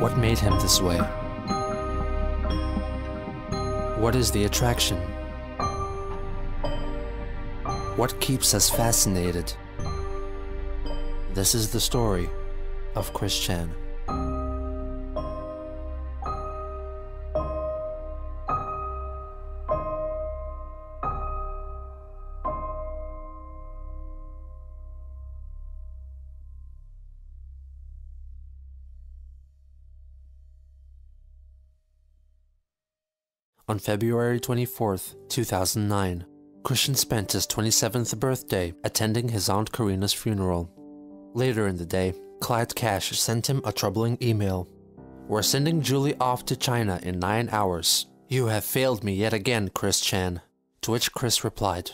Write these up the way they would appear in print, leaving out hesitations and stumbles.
What made him this way? What is the attraction? What keeps us fascinated? This is the story of Chris Chan. On February 24th, 2009, Christian spent his 27th birthday attending his Aunt Corrina's funeral. Later in the day, Clyde Cash sent him a troubling email. "We're sending Julie off to China in 9 hours. You have failed me yet again, Chris Chan." To which Chris replied,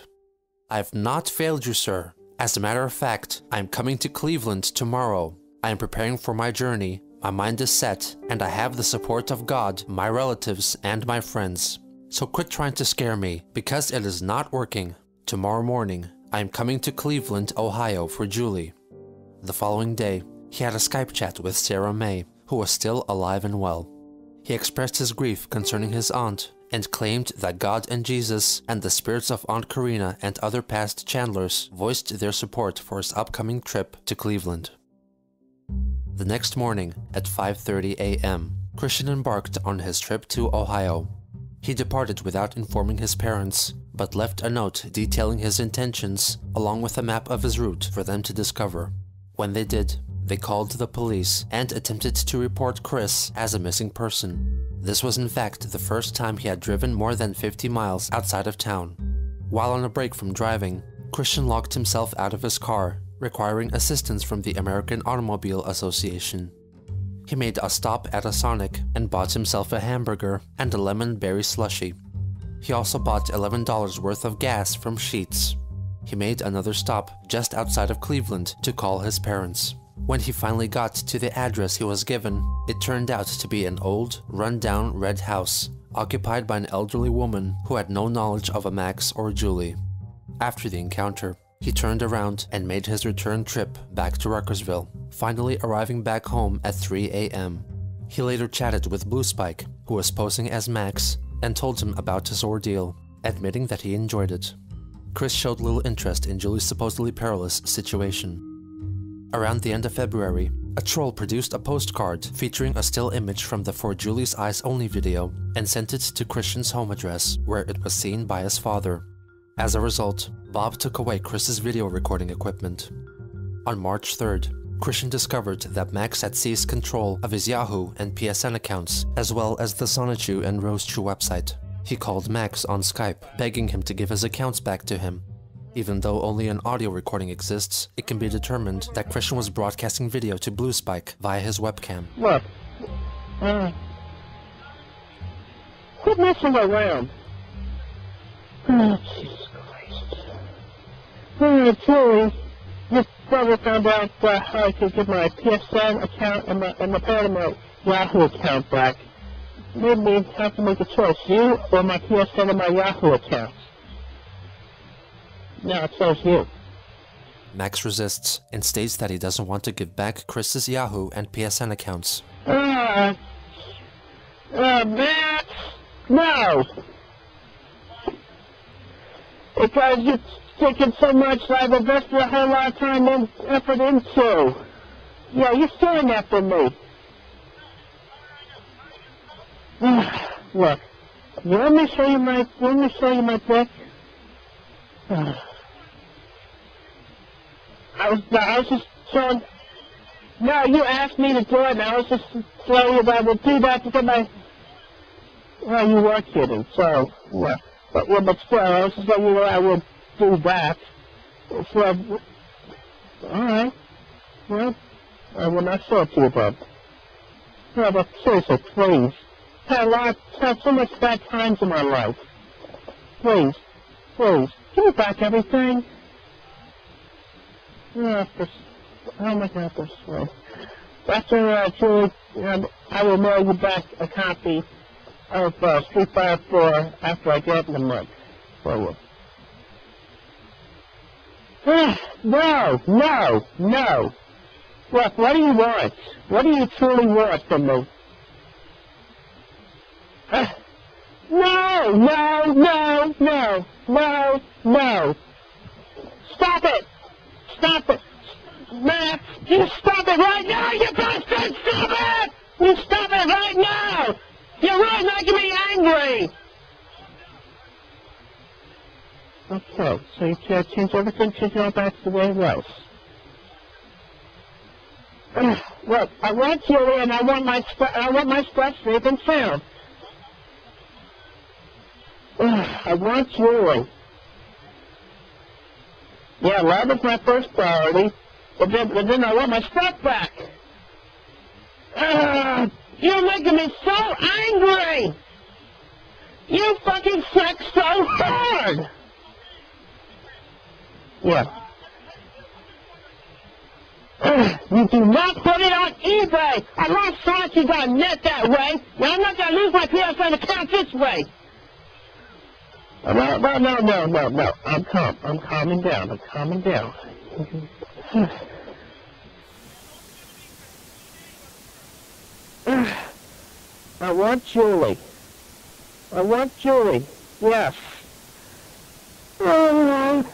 "I've not failed you, sir. As a matter of fact, I am coming to Cleveland tomorrow. I am preparing for my journey. My mind is set, and I have the support of God, my relatives, and my friends. So quit trying to scare me, because it is not working. Tomorrow morning, I am coming to Cleveland, Ohio for Julie." The following day, he had a Skype chat with Sarah May, who was still alive and well. He expressed his grief concerning his aunt, and claimed that God and Jesus and the spirits of Aunt Corrina and other past Chandlers voiced their support for his upcoming trip to Cleveland. The next morning, at 5:30 a.m., Christian embarked on his trip to Ohio. He departed without informing his parents, but left a note detailing his intentions, along with a map of his route for them to discover. When they did, they called the police and attempted to report Chris as a missing person. This was in fact the first time he had driven more than 50 miles outside of town. While on a break from driving, Christian locked himself out of his car, requiring assistance from the American Automobile Association. He made a stop at a Sonic and bought himself a hamburger and a lemon berry slushie. He also bought $11 worth of gas from Sheetz. He made another stop just outside of Cleveland to call his parents. When he finally got to the address he was given, it turned out to be an old, run-down red house, occupied by an elderly woman who had no knowledge of a Max or Julie. After the encounter, he turned around and made his return trip back to Ruckersville, finally arriving back home at 3 a.m. He later chatted with Blue Spike, who was posing as Max, and told him about his ordeal, admitting that he enjoyed it. Chris showed little interest in Julie's supposedly perilous situation. Around the end of February, a troll produced a postcard featuring a still image from the For Julie's Eyes Only video and sent it to Christian's home address, where it was seen by his father. As a result, Bob took away Chris's video recording equipment. On March 3rd, Christian discovered that Max had seized control of his Yahoo and PSN accounts, as well as the Sonichu and Rosechu website. He called Max on Skype, begging him to give his accounts back to him. Even though only an audio recording exists, it can be determined that Christian was broadcasting video to Blue Spike via his webcam. Look, quit messing around. Oh, Jesus Christ. Julie, your brother found out how I could get my PSN account and my Paramount Yahoo account back. Made me have to make a choice, you or my PSN and my Yahoo accounts. Now it says you. Max resists and states that he doesn't want to give back Chris's Yahoo and PSN accounts. Max, no! Because you're taking so much that I've invested a whole lot of time and effort into. Yeah, you're stealing that from me. Look, let me show you my book. I was just showing. No, you asked me to do it, and I was just showing you that I would do that because well, you were kidding, so, yeah. But still, I was just letting you know I would do that. So, alright. Well, I will not show it to you, Bob. No, but seriously, please. I've had so much bad times in my life. Please, give me back everything. Oh my God, this way. After Julie, I will mail you back a copy of Street Fighter 4 after I get it in a month. For you. No. Look, what do you want? What do you truly want from me? No, no, no, no, no, no. Stop it! Stop it! Matt, you stop it right now, you bastard! Stop it! You stop it right now! You're really making me angry! Okay, so you can't change everything to go back to the way it was. Look, I want Julie and I want my stuff safe and sound. I want Julie. Yeah, love is my first priority, but then I want my stuff back. You're making me so angry! You fucking suck so hard! Yeah. You do not put it on eBay! I lost Saatchi.net that way! Now I'm not gonna lose my PSN account this way! No. I'm calming down. I'm calming down. I want Julie. I want Julie. Yes. I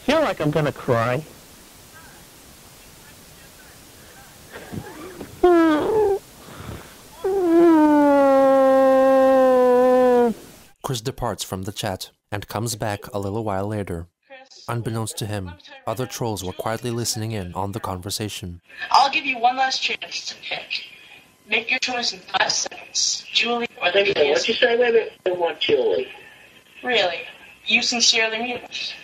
feel like I'm gonna cry. Chris departs from the chat and comes back a little while later. Unbeknownst to him, other trolls were quietly listening in on the conversation. I'll give you one last chance to pick. Make your choice in 5 seconds. Julie or the PS. What'd you say, baby? I want Julie. Really? You sincerely mean it?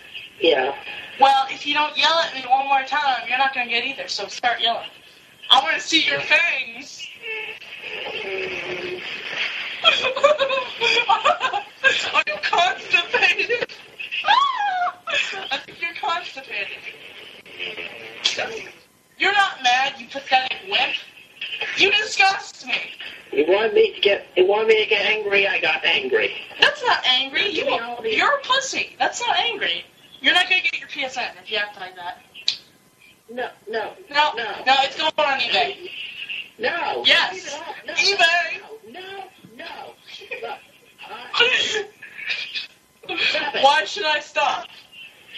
Yeah. Well, if you don't yell at me one more time, you're not going to get either, so start yelling. I want to see your fangs! Are you constipated? I think you're constipated. You're not mad, you pathetic wimp. You disgust me. You want me to get angry? I got angry. That's not angry. You're a pussy. That's not angry. You're not going to get your PSN if you act like that. No, it's going on eBay. No. Yes. No, eBay. No. Stop it. Why should I stop?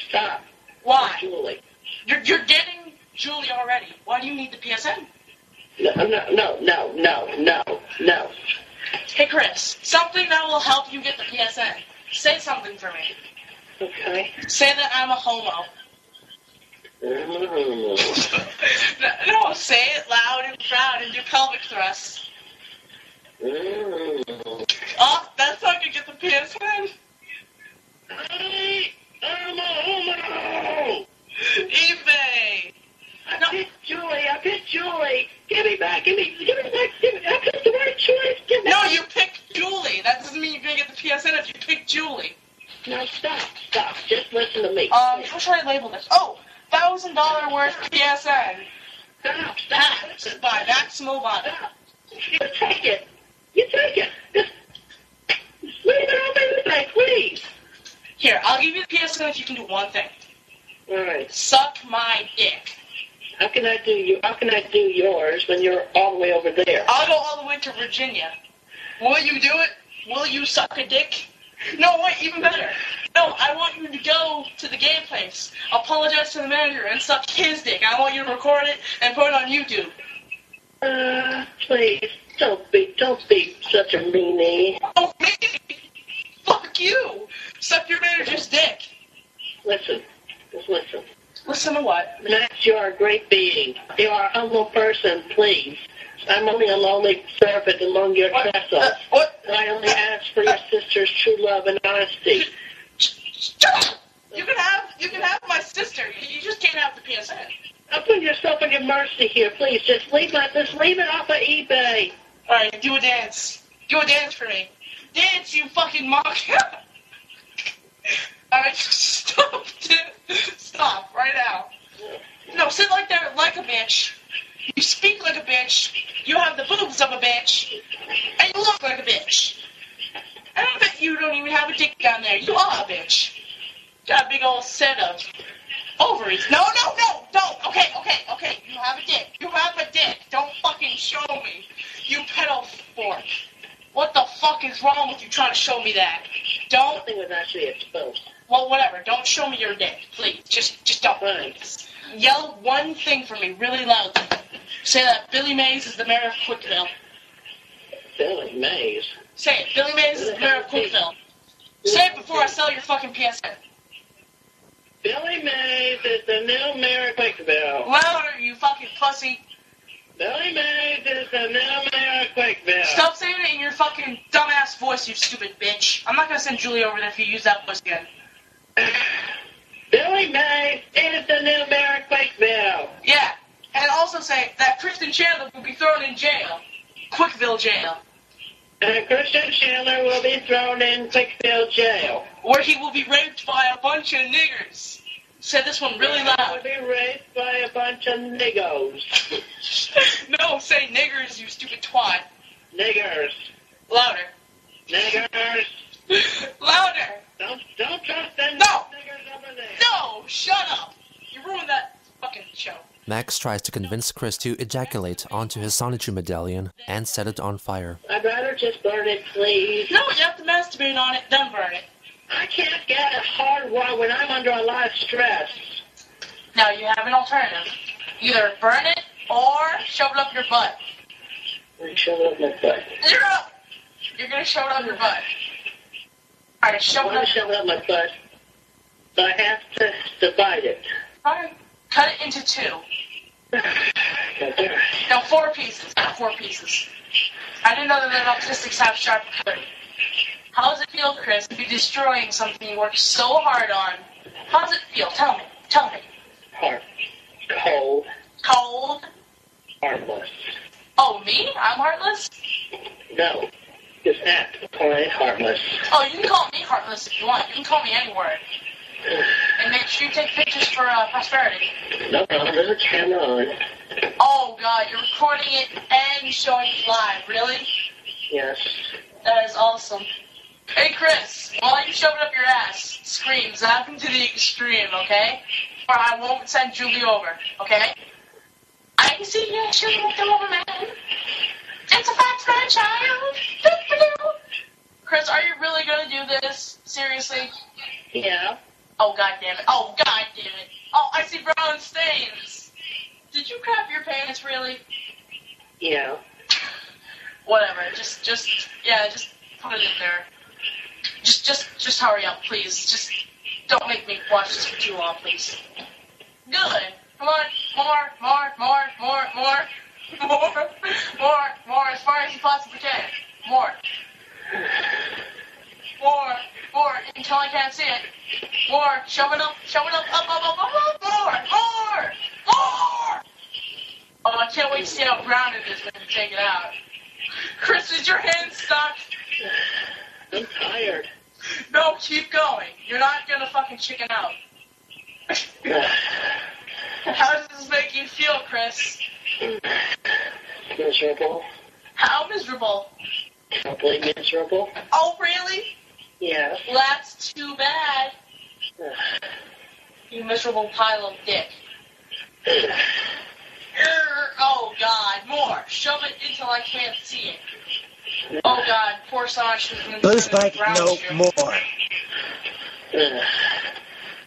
Stop. Why? Julie. You're getting Julie already. Why do you need the PSN? No. Hey, Chris, something that will help you get the PSN. Say something for me. Okay. Say that I'm a homo. No, say it loud and proud and do pelvic thrusts. Oh, that's not going to get the PSN. I'm a homo! eBay! I picked Julie! Give me back! I picked the right choice! No, you picked Julie! That doesn't mean you're going to get the PSN if you pick Julie. No, stop. Just listen to me. How should I label this? Oh, $1,000 worth PSN. Stop. By Max Mobile. Stop. You take it. Just leave it on me, please. Here, I'll give you the PSN if you can do one thing. All right. Suck my dick. How can I do yours when you're all the way over there? I'll go all the way to Virginia. Will you do it? Will you suck a dick? No, wait, even better. No, I want you to go to the game place, apologize to the manager, and suck his dick. I want you to record it and put it on YouTube. Please, don't be such a meanie. Oh, me? Fuck you! Suck your manager's dick. Listen. Listen to what? Max, you are a great being. You are a humble person, please. I'm only a lonely servant among your trestles. What? I only ask for your sister's true love and honesty. Shut up! You can have my sister. You just can't have the PSN. Now put yourself in your mercy here, please. Just leave it off of eBay. All right, do a dance. Do a dance for me. Dance, you fucking monk. All right, stop. Stop right now. No, sit like a bitch. You speak like a bitch. You have the boobs of a bitch. And you look like a bitch. And I bet you don't even have a dick down there. You are a bitch. Got a big old set of ovaries. No. Okay. You have a dick. You have a dick. Don't fucking show me. You pedo fork. What the fuck is wrong with you trying to show me that? Don't. Nothing was actually exposed. Well, whatever. Don't show me your dick, please. Just don't. Fine. Yell one thing for me really loudly. Say that Billy Mays is the mayor of Quickville. Billy Mays? Say it. Billy Mays is the mayor of Quickville. Say it before I sell your fucking PSN. Billy Mays is the new mayor of Quickville. Louder, you fucking pussy. Billy Mays is the new mayor of Quickville. Stop saying it in your fucking dumbass voice, you stupid bitch. I'm not gonna send Julie over there if you use that voice again. Billy Mays is the new mayor of Quickville. Yeah, and also say that Christian Chandler will be thrown in jail. Quickville jail. And Christian Chandler will be thrown in Quickville jail. Where he will be raped by a bunch of niggers. Say this one really He loud. will be raped by a bunch of niggos. No, say niggers, you stupid twat. Niggers. Louder. Niggers. Louder. Don't trust them No. niggers over there. No, shut up. You ruined that fucking show. Max tries to convince Chris to ejaculate onto his sonotry medallion and set it on fire. I'd rather just burn it, please. No, you have to masturbate on it, then burn it. I can't get a hard one when I'm under a lot of stress. Now you have an alternative. Either burn it or shove it up your butt. I'm shove it up my butt. You're up. You're gonna shove it up your butt. Alright, I shove it want up. to shove it up my butt, but I have to divide it. Alright. Cut it into two. No, 4 pieces. 4 pieces. I didn't know that autistics have sharp cutter. How does it feel, Chris, to be destroying something you worked so hard on? How does it feel? Tell me. Heart. Cold. Cold? Heartless. Oh, me? I'm heartless? No. Just act plain heartless. Oh, you can call me heartless if you want. You can call me any word. And make sure you take pictures for prosperity. No, there's a camera on. Oh, God, you're recording it and showing it live. Really? Yes. That is awesome. Hey, Chris, while you shove it up your ass, scream, zap him to the extreme, okay? Or I won't send Julie over, okay? I can see you shooting up the rubber man. It's a fact, my child. Doo-doo-doo. Chris, are you really going to do this? Seriously? Yeah. Oh, God damn it. Oh, I see brown stains. Did you crap your pants, really? Yeah. Whatever. Just put it in there. Just hurry up, please. Just don't make me watch this for too long, please. Good. Come on. More, as far as you possibly can. More, until I can't see it. More, shove it up, up, more! Oh, I can't wait to see how brown it is when you take it out. Chris, is your hand stuck? I'm tired. No, keep going. You're not gonna fucking chicken out. How does this make you feel, Chris? Miserable. How miserable? Probably miserable. Oh, really? Yeah. Well, that's too bad. You miserable pile of dick. Oh, God, more. Shove it until I can't see it. Oh, God, poor Sasha. Blue Spike, no more.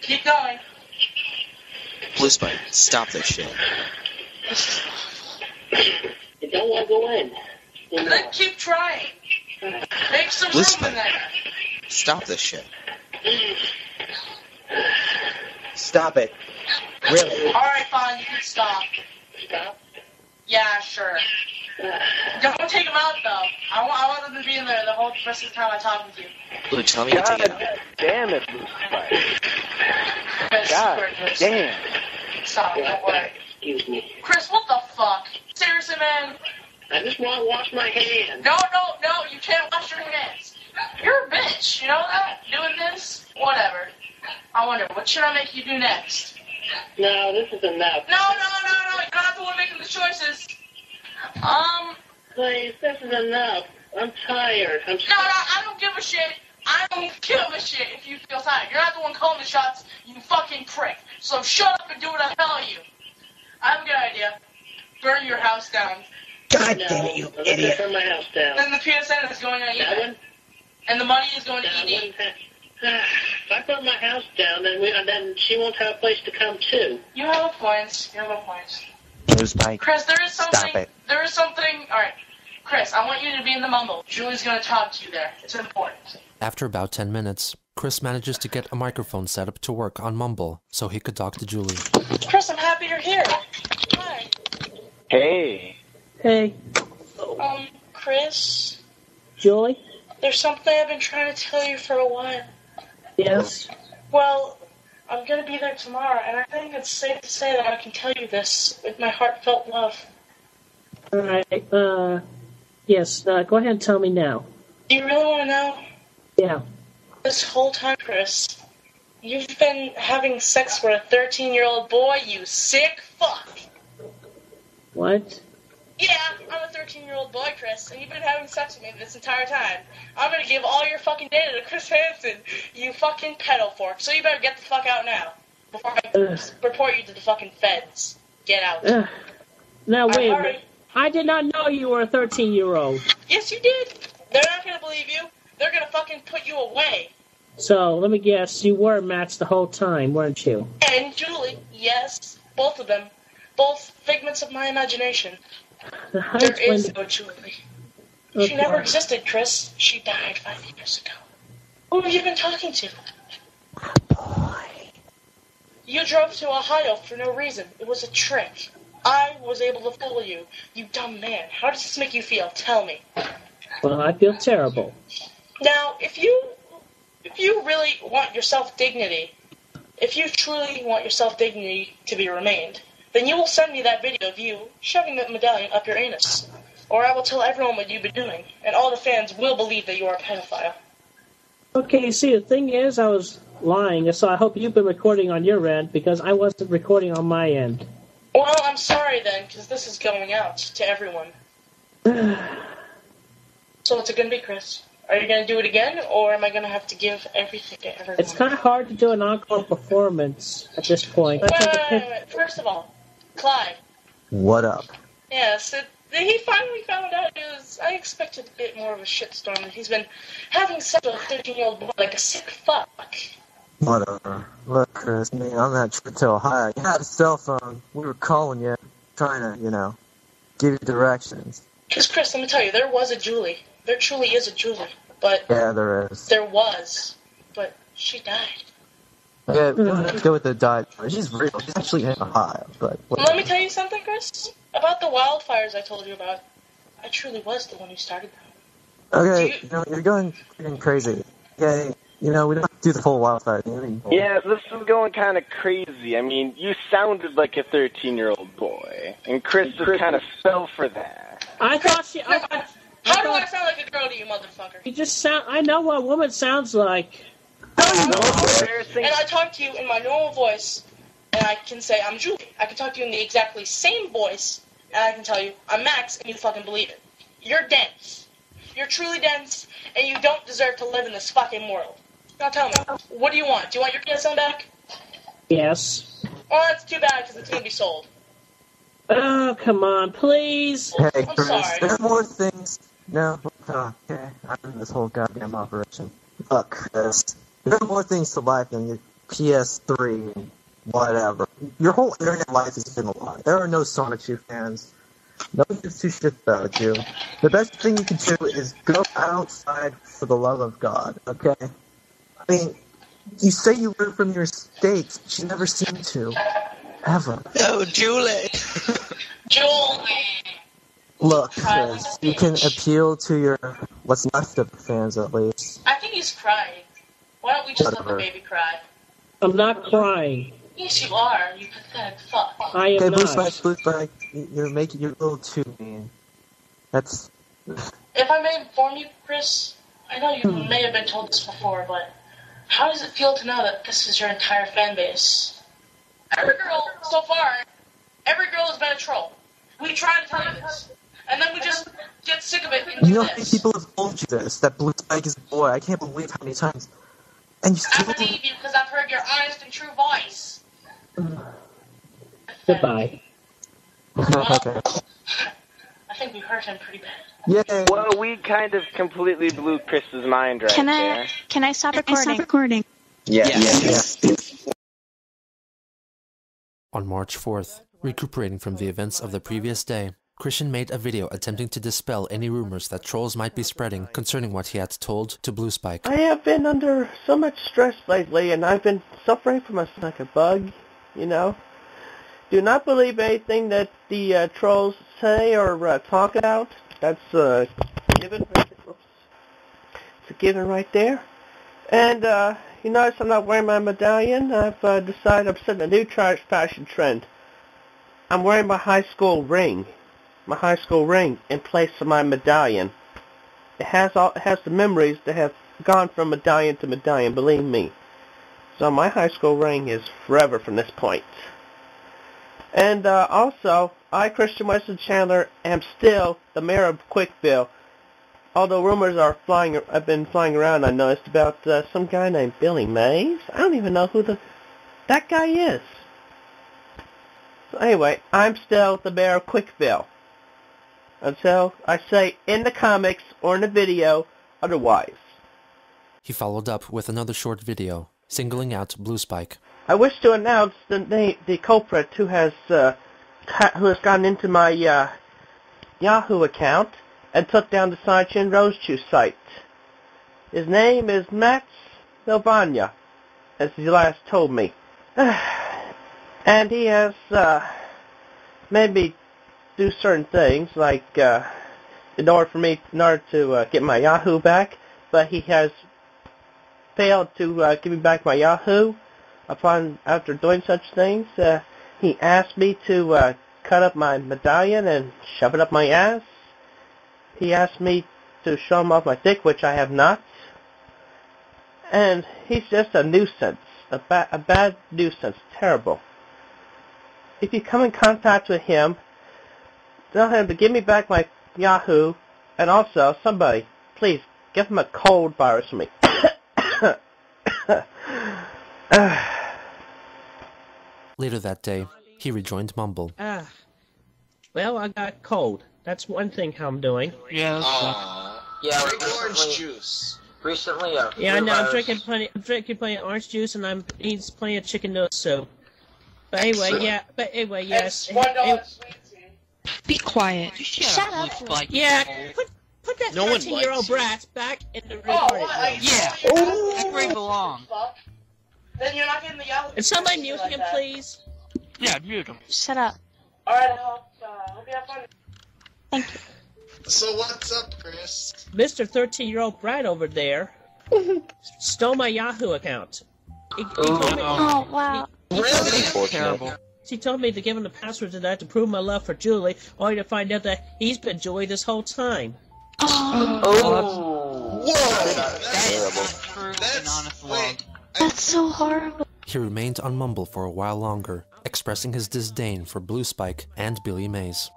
Keep going. Blue Spike, stop this shit. You don't want to go in. You know. Then keep trying. Make some Blue room Spike, in there. stop this shit. Stop it. Really? Alright, fine, you can stop. Stop. Yeah, sure. Don't take them out, though. I want them to be in there the whole rest of the time I talk with you. Blue, tell me to take it out. Damn it, Blue Spike. Chris, God Chris, damn. stop, don't worry. Excuse me. Chris, what the fuck? Seriously, man? I just want to wash my hands. No, you can't wash your hands. You're a bitch, you know that? Doing this? Whatever. I wonder, what should I make you do next? No, this is enough. No, you're not the one making the choices. Please, this is enough. I'm tired. No, I don't give a shit. I don't give a shit if you feel tired. You're not the one calling the shots, you fucking prick. So shut up and do what I tell you. I have a good idea. Burn your house down. God damn it, you idiot. Burn my house down. Then the PSN is going on That eBay. one? And the money is going to That ED. one? If I burn my house down, then she won't have a place to come to. You have a point. You have a point. Blue Spike. Chris, there is something. Stop it. There is something. All right, Chris, I want you to be in the mumble. Julie's going to talk to you there. It's important. After about 10 minutes, Chris manages to get a microphone set up to work on Mumble so he could talk to Julie. Chris, I'm happy you're here. Hi. Hey. Hey, Chris, Julie? there's something I've been trying to tell you for a while. Yes? Well, I'm going to be there tomorrow, and I think it's safe to say that I can tell you this with my heartfelt love. Alright, yes, go ahead and tell me now. Do you really want to know? Yeah. This whole time, Chris, you've been having sex with a 13-year-old boy, you sick fuck. What? Yeah, I'm a 13-year-old boy, Chris, and you've been having sex with me this entire time. I'm gonna give all your fucking data to Chris Hansen, you fucking pedo fork. So you better get the fuck out now, before I report you to the fucking feds. Get out. Now, wait a already- minute. I did not know you were a 13-year-old. Yes, you did. They're not gonna believe you. They're gonna fucking put you away. So, let me guess, you were Max the whole time, weren't you? And Julie, yes, both of them. Both figments of my imagination. How There explain is it? no Julie. Okay. She never existed, Chris. She died 5 years ago. Who have you been talking to? Boy. You drove to Ohio for no reason. It was a trick. I was able to fool you. You dumb man. How does this make you feel? Tell me. Well, I feel terrible. Now, if you really want your self-dignity, if you truly want your self-dignity to be remained, then you will send me that video of you shoving that medallion up your anus. Or I will tell everyone what you've been doing, and all the fans will believe that you are a pedophile. Okay, see, the thing is, I was lying, so I hope you've been recording on your end, because I wasn't recording on my end. Well, I'm sorry then, because this is going out to everyone. So what's it going to be, Chris? Are you going to do it again, or am I going to have to give everything to everyone? It's kind of hard to do an encore performance at this point. Wait. First of all, Clyde. What up? Yes, he finally found out. I expected a bit more of a shitstorm. He's been having sex with a 13-year-old boy like a sick fuck. Whatever. Look, Chris, man, on that trip to Ohio, you had a cell phone. We were calling you, trying to, give you directions. Because, Chris, let me tell you, there was a Julie. There truly is a Julie. But Yeah, there is. there was. But she died. Yeah, we don't have to go with the diet. She's real. She's actually in Ohio, but... Let me tell you something, Chris. About the wildfires I told you about. I truly was the one who started them. Okay, you're going crazy. Okay, we don't have to do the whole wildfire thing anymore. Yeah, this is going kind of crazy. I mean, you sounded like a 13-year-old boy, and Chris just kind of fell for that. I thought she... How do I sound like a girl to you, motherfucker? You just sound... I know what a woman sounds like. Embarrassing. And I talk to you in my normal voice, and I can say I'm Julie. I can talk to you in the exactly same voice, and I can tell you I'm Max, and you fucking believe it. You're dense. You're truly dense, and you don't deserve to live in this fucking world. Now tell me, what do you want? Do you want your PSN back? Yes. Well, that's too bad, because it's going to be sold. Oh, come on, please. Hey, I'm Chris, sorry. there are more things. No, okay, I'm in this whole goddamn operation. Look, Chris, there are more things to life than your PS3 and whatever. Your whole internet life has been a lie. There are no Sonic 2 fans. No one gives two shits about you. The best thing you can do is go outside for the love of God, okay? I mean, you say you learn from your mistakes, but you never seem to. Ever. No, Julie! Julie! Look, Chris, you can appeal to your what's left of the fans at least. I think he's crying. Why don't we just let the Whatever. baby cry? I'm not crying. Yes, you are, you pathetic fuck. I am Okay, Blue not. Spike, you're a little too mean. That's... If I may inform you, Chris, I know you may have been told this before, but how does it feel to know that this is your entire fan base? Every girl, so far, every girl has been a troll. We try to tell you this, and then we just get sick of it and do You know how many this. people have told you this, that Blue Spike is a boy. I can't believe how many times. And you I still... believe you because I've heard your honest and true voice. Goodbye. Okay. I think we hurt him pretty bad. Yeah. Well, we kind of completely blew Chris's mind right there. Can I stop recording? Yes. On March 4th, recuperating from the events of the previous day, Christian made a video attempting to dispel any rumors that trolls might be spreading concerning what he had told to Blue Spike. I have been under so much stress lately, and I've been suffering from like a bug, you know. Do not believe anything that the trolls say or talk about. That's given. Oops. It's a given right there. And you notice I'm not wearing my medallion. I've decided I'm setting a new fashion trend. I'm wearing my high school ring in place of my medallion. It has the memories that have gone from medallion to medallion, believe me. So my high school ring is forever from this point. And also, I, Christian Weston Chandler, am still the mayor of Quickville. Although rumors have been flying around, I noticed, about some guy named Billy Mays. I don't even know who that guy is. So anyway, I'm still the mayor of Quickville. Until I say in the comics or in the video otherwise. He followed up with another short video, singling out Blue Spike. I wish to announce the culprit who has gotten into my Yahoo account and took down the Sunshine Rose Juice site. His name is Matt Sylvania, as he last told me. And he has made me do certain things, like in order to get my Yahoo back, but he has failed to give me back my Yahoo. After doing such things, he asked me to cut up my medallion and shove it up my ass. He asked me to show him off my dick, which I have not. And he's just a nuisance, a bad nuisance, terrible. If you come in contact with him, tell him to give me back my Yahoo, and also, somebody, please, give him a cold virus for me. Later that day, he rejoined Mumble. Well, I got cold. That's one thing I'm doing. Yeah, drink orange juice. Recently, yeah, I know. I'm drinking plenty of orange juice, and I'm eating plenty of chicken noodle soup. But anyway, yes. be quiet. Shut up. Yeah, put that 13-year-old brat back in the recording room. Yeah, that's where he belongs. Then you're not getting the yellow. And somebody mute him, please. Yeah, mute him. Shut up. Alright, I hope you have fun. Thank you. So what's up, Chris? Mr. 13-year-old brat over there stole my Yahoo account. He told me, Oh, wow. Really? Terrible. he told me to give him the password to that to prove my love for Julie, only to find out that he's been Julie this whole time. Whoa! That's terrible. That's Honest wait. That's so horrible. He remained on Mumble for a while longer, expressing his disdain for Blue Spike and Billy Mays.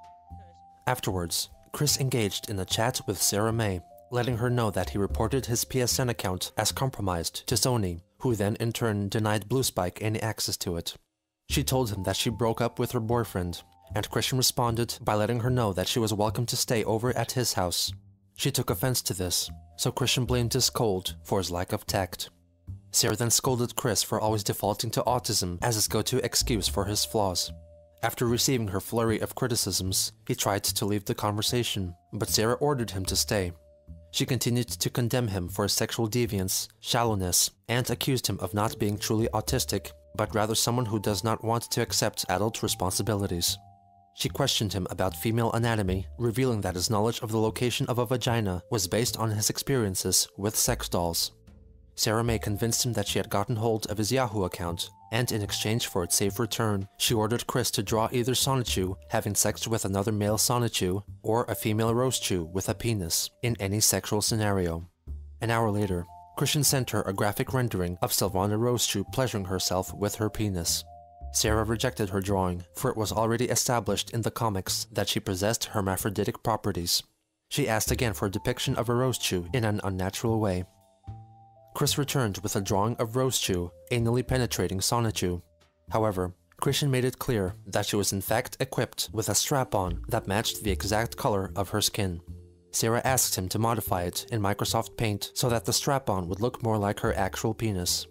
Afterwards, Chris engaged in a chat with Sarah May, letting her know that he reported his PSN account as compromised to Sony, who then in turn denied Blue Spike any access to it. She told him that she broke up with her boyfriend, and Christian responded by letting her know that she was welcome to stay over at his house. She took offense to this, so Christian blamed his cold for his lack of tact. Sarah then scolded Chris for always defaulting to autism as his go-to excuse for his flaws. After receiving her flurry of criticisms, he tried to leave the conversation, but Sarah ordered him to stay. She continued to condemn him for his sexual deviance, shallowness, and accused him of not being truly autistic, but rather someone who does not want to accept adult responsibilities. She questioned him about female anatomy, revealing that his knowledge of the location of a vagina was based on his experiences with sex dolls. Sarah May convinced him that she had gotten hold of his Yahoo account, and in exchange for its safe return, she ordered Chris to draw either Sonichu having sex with another male Sonichu, or a female Rosechu with a penis, in any sexual scenario. An hour later, Christian sent her a graphic rendering of Sylvana Rosechu pleasuring herself with her penis. Sarah rejected her drawing, for it was already established in the comics that she possessed hermaphroditic properties. She asked again for a depiction of a Rosechu in an unnatural way. Chris returned with a drawing of Rosechu anally penetrating Sonichu. However, Christian made it clear that she was in fact equipped with a strap-on that matched the exact color of her skin. Sarah asked him to modify it in Microsoft Paint so that the strap-on would look more like her actual penis.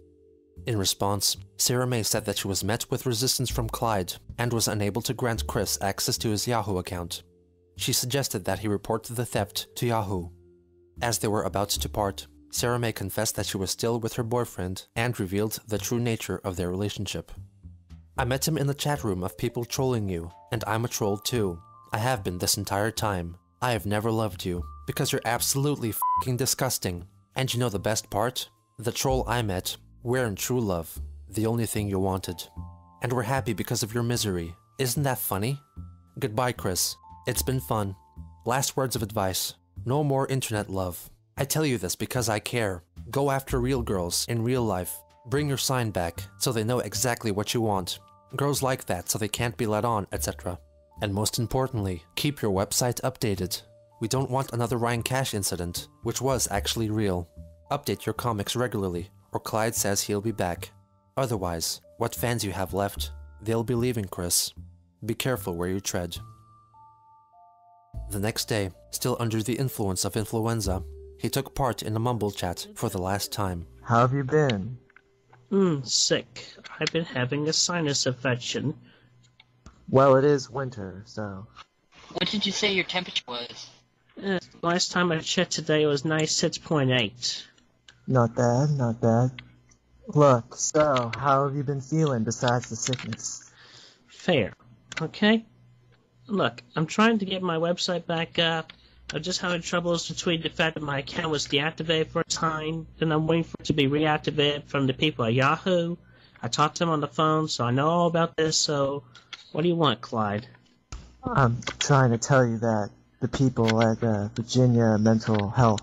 In response, Sarah May said that she was met with resistance from Clyde and was unable to grant Chris access to his Yahoo account. She suggested that he report the theft to Yahoo. As they were about to part, Sarah May confessed that she was still with her boyfriend and revealed the true nature of their relationship. I met him in the chat room of people trolling you, and I'm a troll too. I have been this entire time. I have never loved you, because you're absolutely f***ing disgusting. And you know the best part? The troll I met, we're in true love, the only thing you wanted. And we're happy because of your misery. Isn't that funny? Goodbye, Chris. It's been fun. Last words of advice. No more internet love. I tell you this because I care. Go after real girls in real life. Bring your sign back so they know exactly what you want. Girls like that so they can't be led on, etc. And most importantly, keep your website updated. We don't want another Ryan Cash incident, which was actually real. Update your comics regularly, or Clyde says he'll be back. Otherwise, what fans you have left, they'll be leaving, Chris. Be careful where you tread. The next day, still under the influence of influenza, he took part in a mumble chat for the last time. How have you been? Sick. I've been having a sinus infection. Well, it is winter, so... What did you say your temperature was? Last time I checked today, it was 96.8. Not bad, not bad. Look, so, how have you been feeling besides the sickness? Fair. Okay? Look, I'm trying to get my website back up. I'm just having troubles between the fact that my account was deactivated for a time, then I'm waiting for it to be reactivated from the people at Yahoo. I talked to them on the phone, so I know all about this, so what do you want, Clyde? I'm trying to tell you that the people at Virginia Mental Health,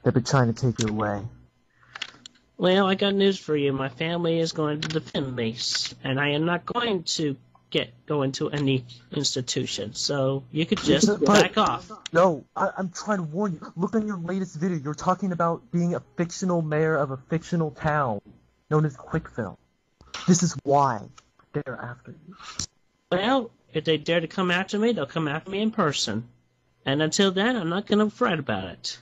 they've been trying to take you away. Well, I got news for you. My family is going to defend me, and I am not going to go into any institution, so you could just back off. No, I'm trying to warn you. Look on your latest video. You're talking about being a fictional mayor of a fictional town known as Quickville. This is why they're after you. Well, if they dare to come after me, they'll come after me in person. And until then, I'm not going to fret about it.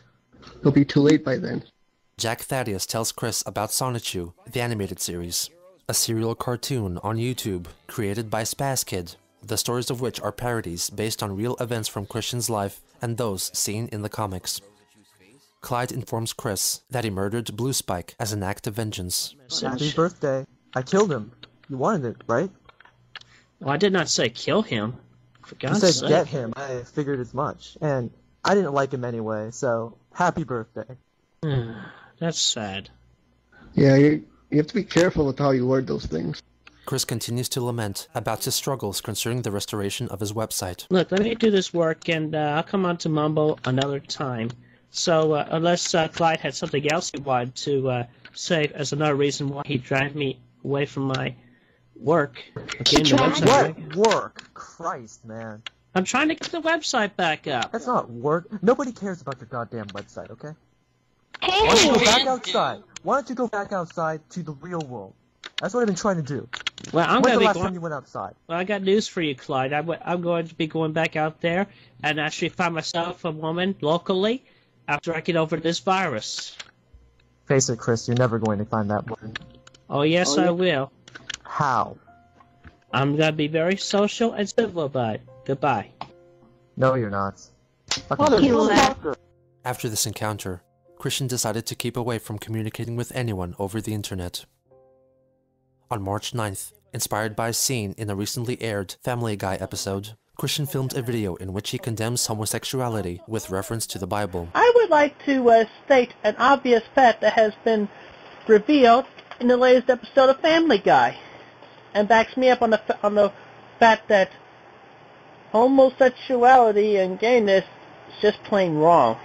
It'll be too late by then. Jack Thaddeus tells Chris about Sonichu, the animated series, a serial cartoon on YouTube created by Spaz Kid, the stories of which are parodies based on real events from Christian's life and those seen in the comics. Clyde informs Chris that he murdered Blue Spike as an act of vengeance. Happy birthday. I killed him. You wanted it, right? Well, I did not say kill him. For God's You sake. said get him. I figured as much. And I didn't like him anyway, so happy birthday. That's sad. Yeah, you have to be careful with how you word those things. Chris continues to lament about his struggles concerning the restoration of his website. Look, let me do this work, and I'll come on to Mumble another time. So, unless Clyde had something else he wanted to say as another reason why he dragged me away from my work. What work? Christ, man. I'm trying to get the website back up. That's not work. Nobody cares about your goddamn website, okay? Why don't you go back outside? Why don't you go back outside to the real world? That's what I've been trying to do. Well, When's the last time you went outside? Well, I got news for you, Clyde. I'm going to be going back out there and actually find myself a woman locally after I get over this virus. Face it, Chris, you're never going to find that woman. Oh, yes, I will. How? I'm going to be very social and civil about it. Goodbye. No, you're not. After this encounter, Christian decided to keep away from communicating with anyone over the internet. On March 9th, inspired by a scene in a recently aired Family Guy episode, Christian filmed a video in which he condemns homosexuality with reference to the Bible. I would like to state an obvious fact that has been revealed in the latest episode of Family Guy, and backs me up on the fact that homosexuality and gayness is just plain wrong.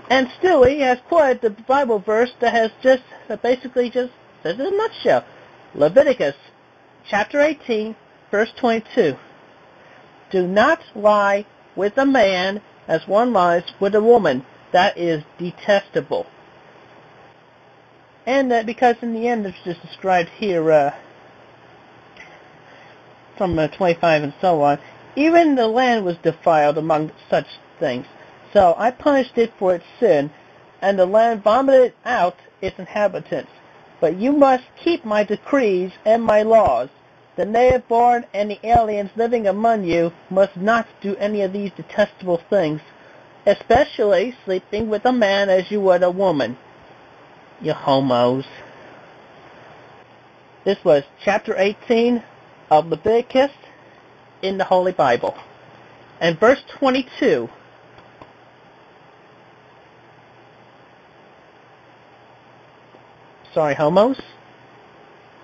And Stewie has quoted the Bible verse that has basically says in a nutshell. Leviticus chapter 18, verse 22. Do not lie with a man as one lies with a woman. That is detestable. And because in the end it's just described here, from 25 and so on, even the land was defiled among such things. So I punished it for its sin, and the land vomited out its inhabitants. But you must keep my decrees and my laws. The native-born and the aliens living among you must not do any of these detestable things, especially sleeping with a man as you would a woman. You homos. This was chapter 18 of Leviticus in the Holy Bible. And verse 22. Sorry, homos,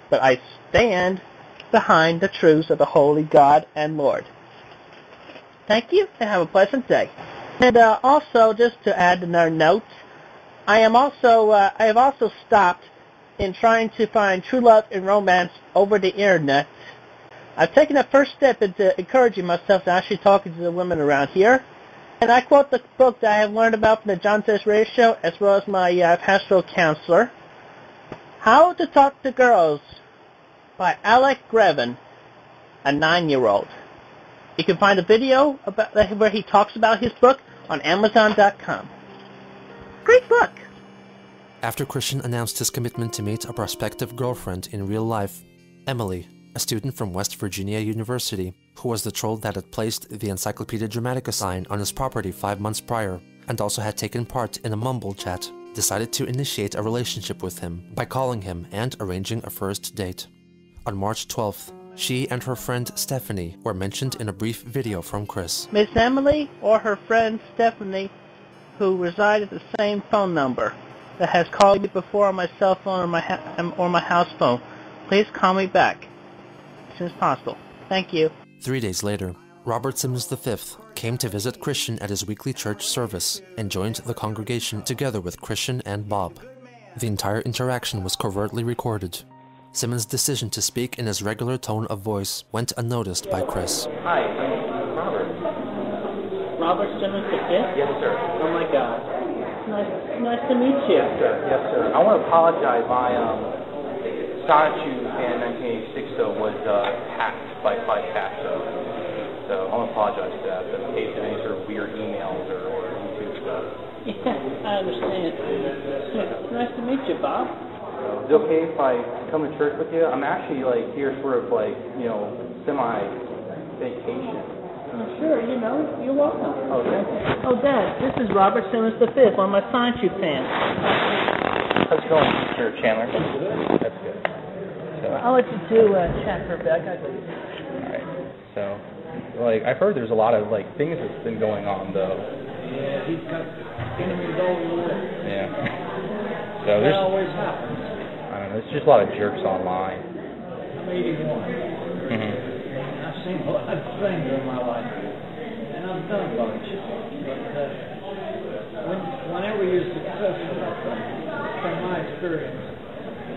but I stand behind the truths of the Holy God and Lord. Thank you, and have a pleasant day. And also, just to add another note, I have also stopped in trying to find true love and romance over the internet. I've taken the first step into encouraging myself to actually talking to the women around here. And I quote the book that I have learned about from the John Tess Radio Show, as well as my pastoral counselor, How to Talk to Girls by Alec Grevin, a 9-year-old. You can find a video about where he talks about his book on Amazon.com. Great book! After Christian announced his commitment to meet a prospective girlfriend in real life, Emily, a student from West Virginia University, who was the troll that had placed the Encyclopedia Dramatica sign on his property 5 months prior, and also had taken part in a mumble chat, decided to initiate a relationship with him by calling him and arranging a first date. On March 12th, she and her friend Stephanie were mentioned in a brief video from Chris. Miss Emily or her friend Stephanie, who reside at the same phone number that has called you before on my cell phone or my house phone, please call me back as soon as possible. Thank you. 3 days later, Robert Simmons V came to visit Christian at his weekly church service and joined the congregation together with Christian and Bob. The entire interaction was covertly recorded. Simmons' decision to speak in his regular tone of voice went unnoticed by Chris. Hi, I'm Robert. Robert Simmons V? Yes, sir. Oh my God. Nice to meet you. Yes, sir. Yes, sir. I want to apologize. My Statue fan 1986 was hacked by Castro. So I want to apologize for that. In case of any sort of weird emails or YouTube stuff. Yeah, I understand. Nice to meet you, Bob. Is it okay if I come to church with you? I'm actually here sort of semi-vacation. Sure, you're welcome. Oh, thank you. Oh, Dad, this is Robert Simmons V, one of my Science fans. How's it going, Mr. Chandler? That's good. So, I'll let you two chat for a bit. Alright, so, I've heard there's a lot of, things that's been going on, though. Yeah, he's got enemies all over the world. Yeah. So that always happens. I don't know, there's just a lot of jerks online. I'm 81. Mm-hmm. I've seen a lot of things in my life, and I've done a bunch. But whenever you're successful, from my experience,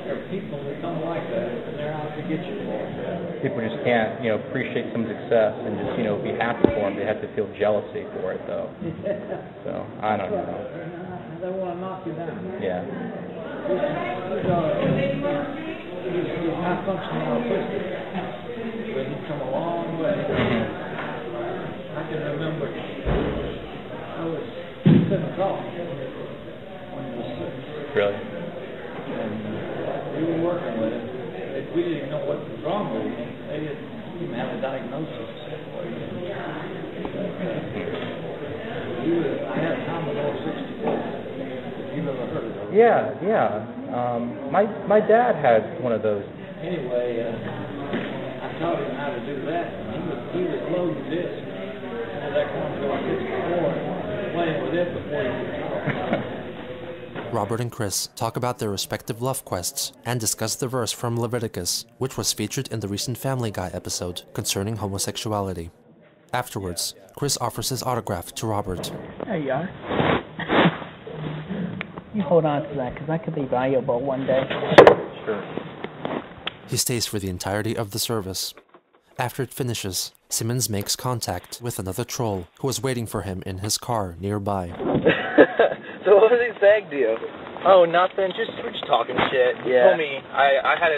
there are people that don't like that, and they're out to get you for it. People just can't, appreciate some success and just, be happy for them. They have to feel jealousy for it, though. Yeah. So, I don't know. They want to knock you down. Yeah. He's not functioning autistic, but he's come a long way. I can remember I was 7 o'clock when he was 6. Really? And we were working with him. We didn't know what was wrong with him. They didn't even have a diagnosis. I had a Commodore 64. You've ever heard of it? Yeah. My dad had one of those. Anyway, I taught him how to do that. He was loading this with that Commodore 64 and playing with it before he could talk. Robert and Chris talk about their respective love quests and discuss the verse from Leviticus, which was featured in the recent Family Guy episode concerning homosexuality. Afterwards, Chris offers his autograph to Robert. There you are. You hold on to that, because that could be valuable one day. Sure. He stays for the entirety of the service. After it finishes, Simmons makes contact with another troll who was waiting for him in his car nearby. So what was he saying to you? Oh, nothing. We're just talking shit. He Yeah. told me I had to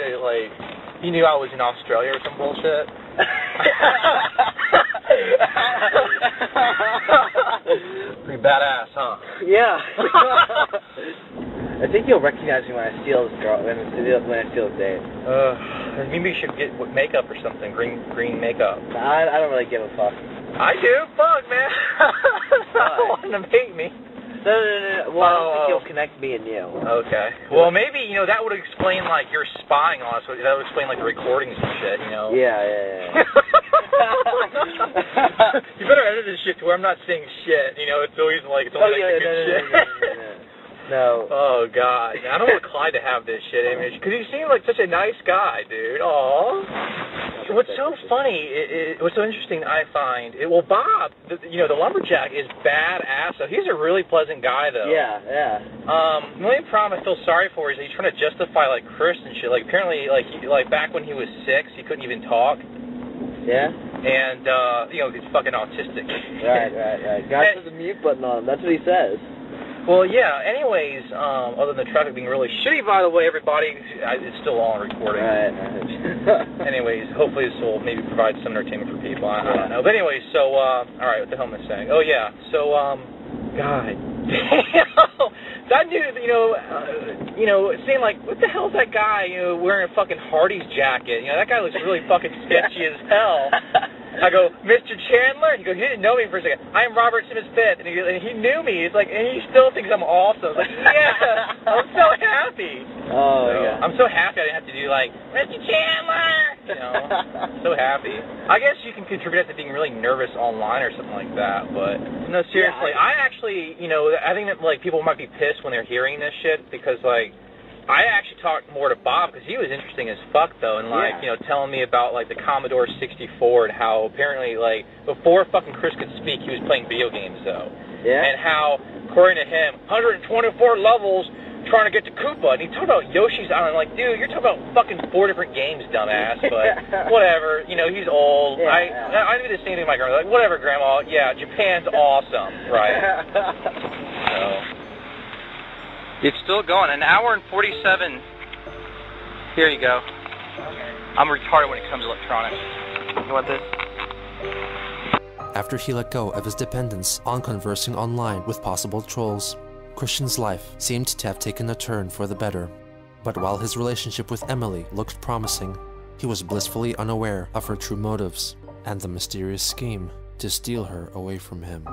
He knew I was in Australia or some bullshit. Pretty badass, huh? Yeah. I think he'll recognize me when I steal this girl, when I steal his date. Maybe you should get makeup or something, green makeup. I don't really give a fuck. I do. Fuck, man. I don't want him to hate me. No. Well, I don't think he'll connect me and you. Okay. Well, maybe, that would explain, like, you're spying on us. That would explain, like, the recordings and shit, Yeah. You better edit this shit to where I'm not saying shit, It's always, like, it's only good shit. No. Oh, God. I don't want Clyde to have this shit image, because he seemed like such a nice guy, dude. Aw. What's so funny, what's so interesting I find, Bob, the lumberjack is badass, so he's a really pleasant guy, though. Yeah. The only problem I feel sorry for is that he's trying to justify, like, Chris and shit. Like, apparently, like back when he was 6, he couldn't even talk. Yeah? And, he's fucking autistic. Right. Guy has a mute button on him. That's what he says. Well, yeah, anyways, other than the traffic being really shitty, by the way, everybody, it's still all on recording. Right. Anyways, hopefully this will maybe provide some entertainment for people. I don't know. But anyways, so, alright, what the hell am I saying? Oh, yeah, so, God damn, that dude, saying like, what the hell is that guy, wearing a fucking Hardy's jacket? That guy looks really fucking sketchy as hell. I go, Mr. Chandler? He goes, he didn't know me for a second. I'm Robert Simmons V, and he knew me. It's like, and he still thinks I'm awesome. It's like, yeah, I'm so happy. Oh, yeah. I'm so happy I didn't have to do like, Mr. Chandler. I'm so happy. I guess you can contribute that to being really nervous online or something like that. But no, seriously, I actually, I think that like people might be pissed when they're hearing this shit because like. I actually talked more to Bob because he was interesting as fuck though, and like telling me about like the Commodore 64 and how apparently like before fucking Chris could speak, he was playing video games though. Yeah. And how according to him, 124 levels trying to get to Koopa, and he talked about Yoshi's Island. Like, dude, you're talking about fucking 4 different games, dumbass. But whatever, he's old. Yeah, I do the same thing to my grandma. Like, whatever, Grandma. Yeah, Japan's awesome, right? So. It's still going. An hour and 47. Here you go. I'm retarded when it comes to electronics. You want this? After he let go of his dependence on conversing online with possible trolls, Christian's life seemed to have taken a turn for the better. But while his relationship with Emily looked promising, he was blissfully unaware of her true motives and the mysterious scheme to steal her away from him.